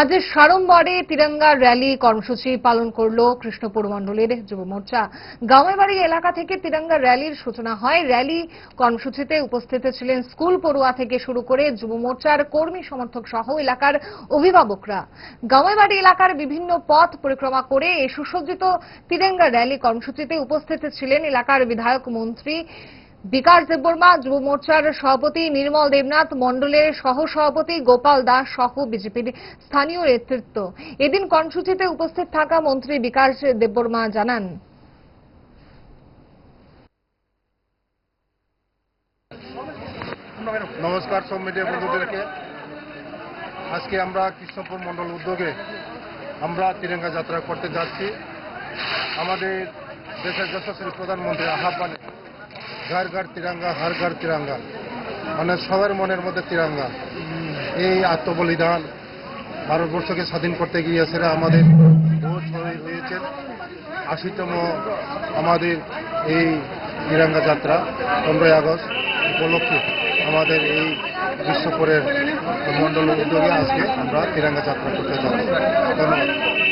আজ সাড়ম্বরে তিরঙ্গা র্যালি কর্মসূচি পালন করল কৃষ্ণপুর মণ্ডলের যুব মোর্চা। গাঁওবাড়ি এলাকা থেকে তিরঙ্গা র্যালির সূচনা হয়। র্যালি কর্মসূচিতে উপস্থিত ছিলেন স্কুল পড়ুয়া থেকে শুরু করে যুব মোর্চার কর্মী সমর্থক সহ এলাকার অভিভাবকরা। গাঁওবাড়ি এলাকার বিভিন্ন পথ পরিক্রমা করে এই সুসজ্জিত তিরঙ্গা র্যালি কর্মসূচিতে উপস্থিত ছিলেন এলাকার বিধায়ক মন্ত্রী বিকাশ দেববর্মা, যুব মোর্চার সভাপতি নির্মল দেবনাথ, মণ্ডলের সহ সভাপতি গোপাল দাস সহ বিজেপির স্থানীয় নেতৃত্ব। এদিন কর্মসূচিতে উপস্থিত থাকা মন্ত্রী বিকাশ দেববর্মা জানান, নমস্কার সব মিডিয়া বন্ধুদেরকে। আজকে আমরা কৃষ্ণপুর মণ্ডল উদ্যোগে আমরা তিরঙ্গা যাত্রা করতে যাচ্ছি। আমাদের দেশের যশস্বী প্রধানমন্ত্রী আহ্বানে ঘর ঘর তিরঙ্গা হর ঘর তিরঙ্গা, মানে সবার মনের মধ্যে তিরঙ্গা। এই আত্মবলিদান ভারতবর্ষকে স্বাধীন করতে গিয়েছেন আমাদের বহু শহীদ হয়েছেন। ৮০তম আমাদের এই তিরঙ্গা যাত্রা 15ই আগস্ট উপলক্ষে আমাদের এই কৃষ্ণপুরের মণ্ডল উদ্যোগে আজকে আমরা তিরঙ্গা যাত্রা করতে যাচ্ছি। ধন্যবাদ।